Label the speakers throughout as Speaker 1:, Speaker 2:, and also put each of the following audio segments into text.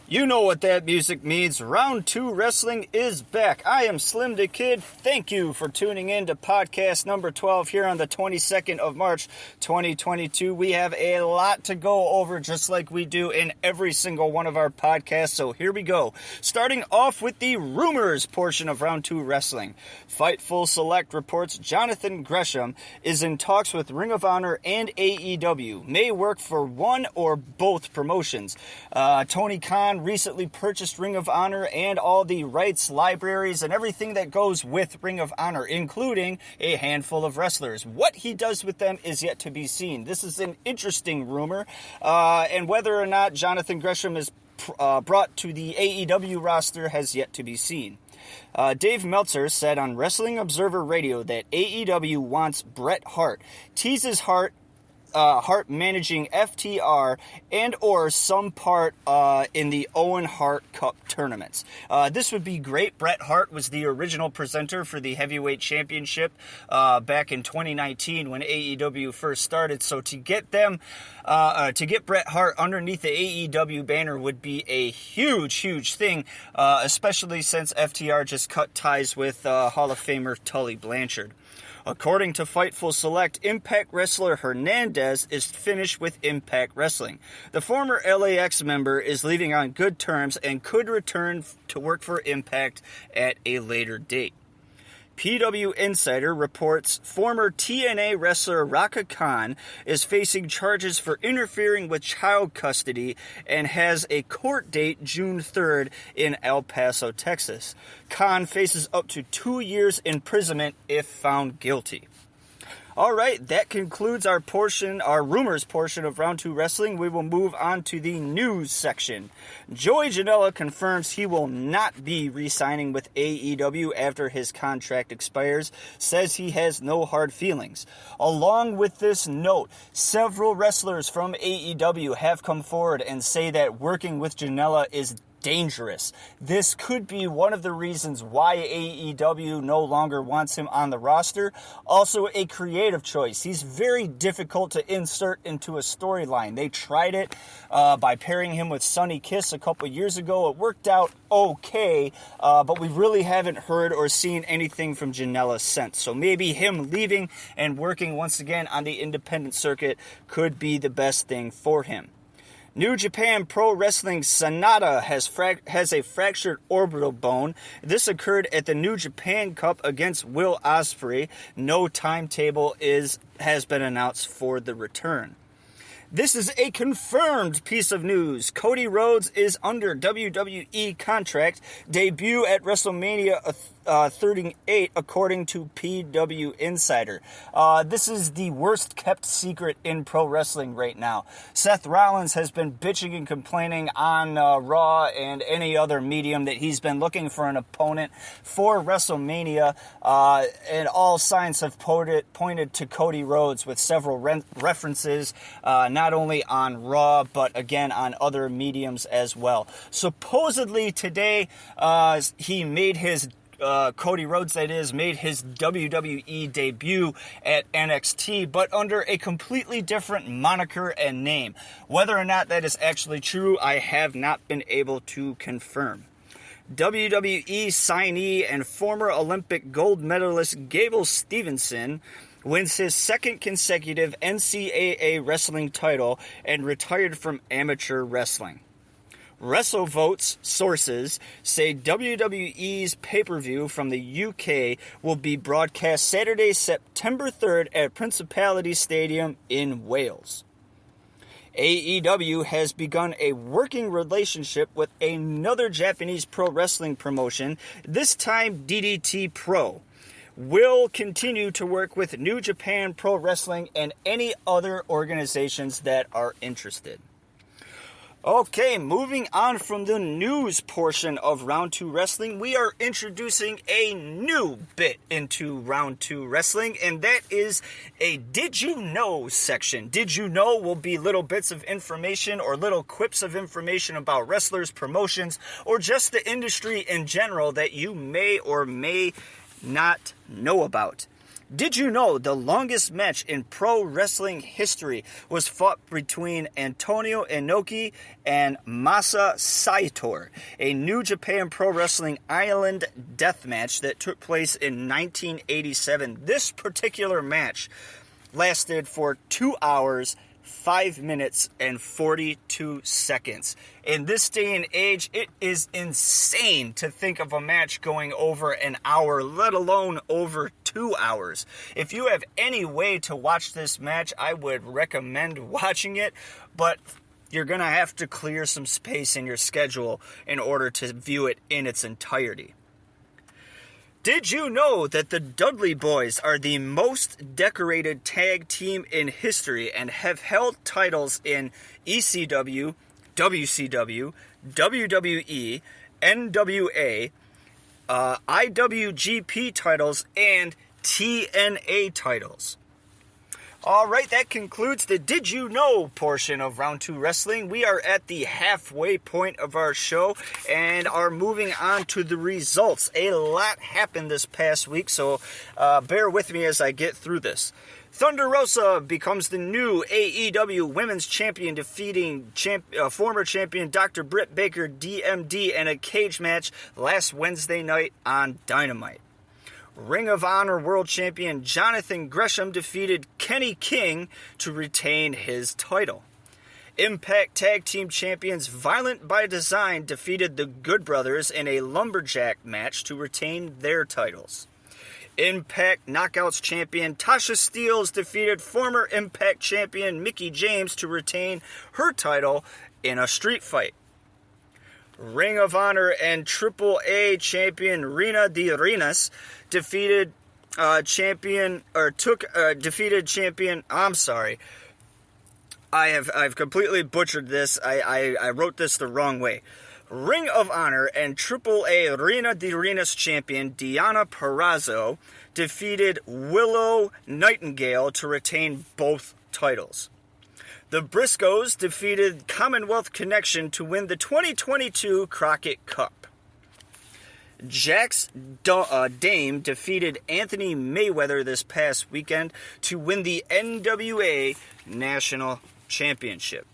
Speaker 1: You know what that music means. Round 2 Wrestling is back. I am Slim the Kid. Thank you for tuning in to podcast number 12 here on the 22nd of March, 2022. We have a lot to go over just like we do in every single one of our podcasts, so here we go. Starting off with the rumors portion of Round 2 Wrestling. Fightful Select reports Jonathan Gresham is in talks with Ring of Honor and AEW. May work for one or both promotions. Tony Khan recently purchased Ring of Honor and all the rights, libraries, and everything that goes with Ring of Honor, including a handful of wrestlers. What he does with them is yet to be seen. This is an interesting rumor, and whether or not Jonathan Gresham is brought to the AEW roster has yet to be seen. Dave Meltzer said on Wrestling Observer Radio that AEW wants Bret Hart, teases Hart managing FTR and or some part in the Owen Hart Cup tournaments. This would be great. Bret Hart was the original presenter for the Heavyweight Championship back in 2019 when AEW first started. So to get them, to get Bret Hart underneath the AEW banner would be a huge thing, especially since FTR just cut ties with Hall of Famer Tully Blanchard. According to Fightful Select, Impact wrestler Hernandez is finished with Impact Wrestling. The former LAX member is leaving on good terms and could return to work for Impact at a later date. PW Insider reports former TNA wrestler Raka Khan is facing charges for interfering with child custody and has a court date June 3rd in El Paso, Texas. Khan faces up to 2 years imprisonment if found guilty. All right, that concludes our rumors portion of Round 2 Wrestling. We will move on to the news section. Joey Janela confirms he will not be re-signing with AEW after his contract expires, says he has no hard feelings. Along with this note, several wrestlers from AEW have come forward and say that working with Janela is dangerous. This could be one of the reasons why AEW no longer wants him on the roster. Also a creative choice. He's very difficult to insert into a storyline. They tried it by pairing him with Sonny Kiss a couple years ago. It worked out okay, but we really haven't heard or seen anything from Janela since. So maybe him leaving and working once again on the independent circuit could be the best thing for him. New Japan Pro Wrestling Sanada has a fractured orbital bone. This occurred at the New Japan Cup against Will Ospreay. No timetable has been announced for the return. This is a confirmed piece of news. Cody Rhodes is under WWE contract. Debut at WrestleMania 38, according to PW Insider. This is the worst kept secret in pro wrestling right now. Seth Rollins has been bitching and complaining on Raw and any other medium that he's been looking for an opponent for WrestleMania, and all signs have pointed to Cody Rhodes with several references, not only on Raw, but again on other mediums as well. Supposedly today, he made his Cody Rhodes, that is, made his WWE debut at NXT, but under a completely different moniker and name. Whether or not that is actually true, I have not been able to confirm. WWE signee and former Olympic gold medalist Gable Stevenson wins his second consecutive NCAA wrestling title and retired from amateur wrestling. WrestleVote's sources say WWE's pay-per-view from the UK will be broadcast Saturday, September 3rd at Principality Stadium in Wales. AEW has begun a working relationship with another Japanese pro wrestling promotion, this time DDT Pro. Will continue to work with New Japan Pro Wrestling and any other organizations that are interested. Okay, moving on from the news portion of Round 2 Wrestling, we are introducing a new bit into Round 2 Wrestling, and that is a Did You Know section. Did You Know will be little bits of information or little quips of information about wrestlers, promotions, or just the industry in general that you may or may not know about. Did you know the longest match in pro wrestling history was fought between Antonio Inoki and Masa Saito, a New Japan Pro Wrestling Island death match that took place in 1987. This particular match lasted for 2 hours, 5 minutes, and 42 seconds. In this day and age, it is insane to think of a match going over an hour, let alone over 2 hours. If you have any way to watch this match, I would recommend watching it, but you're going to have to clear some space in your schedule in order to view it in its entirety. Did you know that the Dudley Boys are the most decorated tag team in history and have held titles in ECW, WCW, WWE, NWA, IWGP titles, and TNA titles? All right, that concludes the Did You Know portion of Round 2 Wrestling. We are at the halfway point of our show and are moving on to the results. A lot happened this past week, so bear with me as I get through this. Thunder Rosa becomes the new AEW Women's Champion, defeating former champion Dr. Britt Baker, DMD, in a cage match last Wednesday night on Dynamite. Ring of Honor World Champion Jonathan Gresham defeated Kenny King to retain his title. Impact Tag Team Champions Violent by Design defeated the Good Brothers in a lumberjack match to retain their titles. Impact Knockouts Champion Tasha Steelz defeated former Impact Champion Mickie James to retain her title in a street fight. Ring of Honor and AAA champion Rena de Reinas defeated champion. I'm sorry. I've completely butchered this. I wrote this the wrong way. Ring of Honor and AAA Rena de Reinas champion Deonna Purrazzo defeated Willow Nightingale to retain both titles. The Briscoes defeated Commonwealth Connection to win the 2022 Crockett Cup. Jax Dame defeated Anthony Mayweather this past weekend to win the NWA National Championship.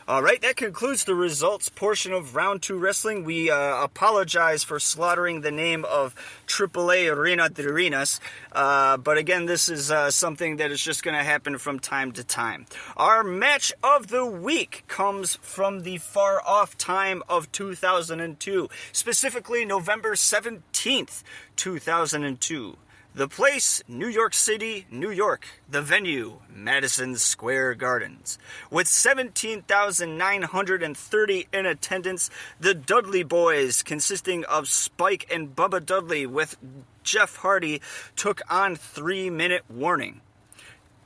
Speaker 1: All right, that concludes the results portion of Round 2 Wrestling. We apologize for slaughtering the name of AAA Rena de Reinas, but again, this is something that is just going to happen from time to time. Our match of the week comes from the far-off time of 2002, specifically November 17th, 2002. The place, New York City, New York. The venue, Madison Square Gardens. With 17,930 in attendance, the Dudley Boys, consisting of Spike and Bubba Dudley with Jeff Hardy, took on 3-minute warning.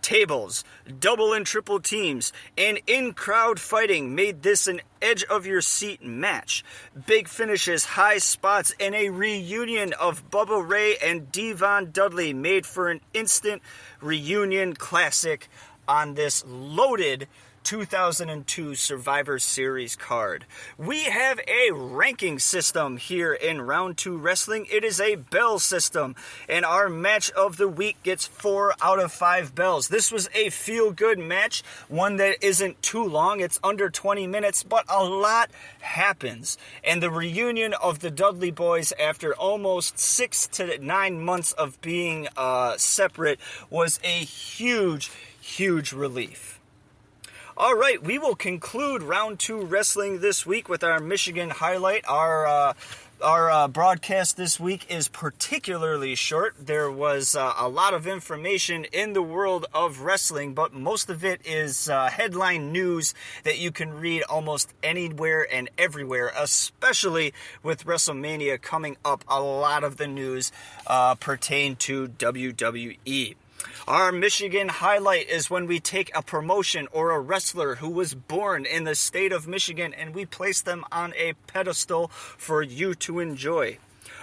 Speaker 1: Tables, double and triple teams, and in-crowd fighting made this an edge-of-your-seat match. Big finishes, high spots, and a reunion of Bubba Ray and Devon Dudley made for an instant reunion classic on this loaded 2002 Survivor Series card. We have a ranking system here in Round 2 Wrestling. It is a bell system, and our match of the week gets 4 out of 5 bells. This was a feel-good match, one that isn't too long. It's under 20 minutes, but a lot happens. And the reunion of the Dudley Boys after almost 6 to 9 months of being separate was a huge, huge relief. All right, we will conclude Round 2 Wrestling this week with our Michigan highlight. Our broadcast this week is particularly short. There was a lot of information in the world of wrestling, but most of it is headline news that you can read almost anywhere and everywhere, especially with WrestleMania coming up. A lot of the news pertain to WWE. Our Michigan highlight is when we take a promotion or a wrestler who was born in the state of Michigan and we place them on a pedestal for you to enjoy.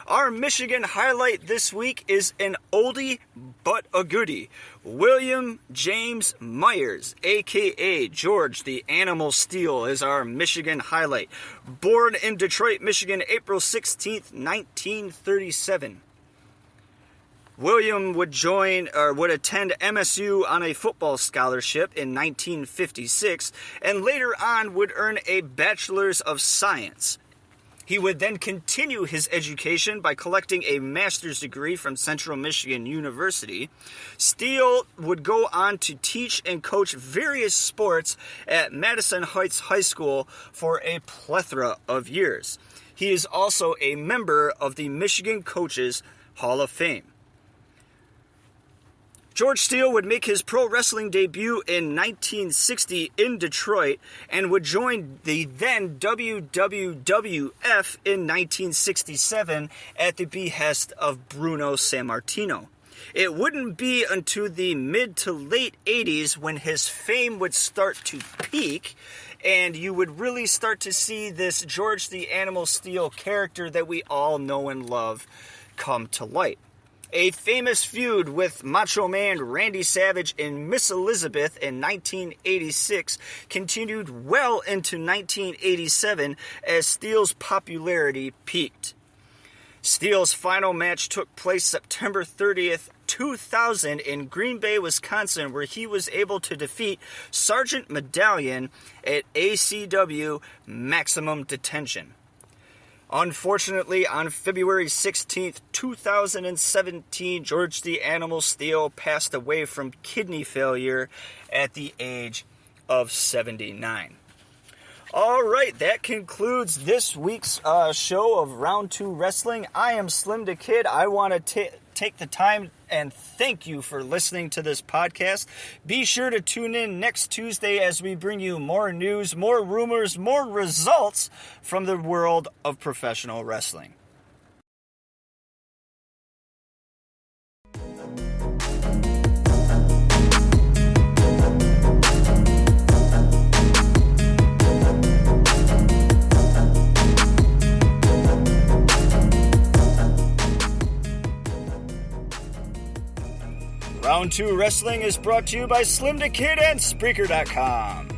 Speaker 1: Our Michigan highlight this week is an oldie but a goodie. William James Myers, a.k.a. George the Animal Steel, is our Michigan highlight. Born in Detroit, Michigan, April 16th, 1937. William would attend MSU on a football scholarship in 1956, and later on would earn a Bachelor's of Science. He would then continue his education by collecting a master's degree from Central Michigan University. Steele would go on to teach and coach various sports at Madison Heights High School for a plethora of years. He is also a member of the Michigan Coaches Hall of Fame. George Steele would make his pro wrestling debut in 1960 in Detroit and would join the then WWF in 1967 at the behest of Bruno Sammartino. It wouldn't be until the mid to late 80s when his fame would start to peak, and you would really start to see this George the Animal Steele character that we all know and love come to light. A famous feud with Macho Man Randy Savage and Miss Elizabeth in 1986 continued well into 1987 as Steele's popularity peaked. Steele's final match took place September 30th, 2000 in Green Bay, Wisconsin, where he was able to defeat Sergeant Medallion at ACW Maximum Detention. Unfortunately, on February 16th, 2017, George the Animal Steele passed away from kidney failure at the age of 79. All right, that concludes this week's show of Round 2 Wrestling. I am Slim the Kid. I want to take the time and thank you for listening to this podcast. Be sure to tune in next Tuesday as we bring you more news, more rumors, more results from the world of professional wrestling. Round 2 Wrestling is brought to you by Slim the Kid and Spreaker.com.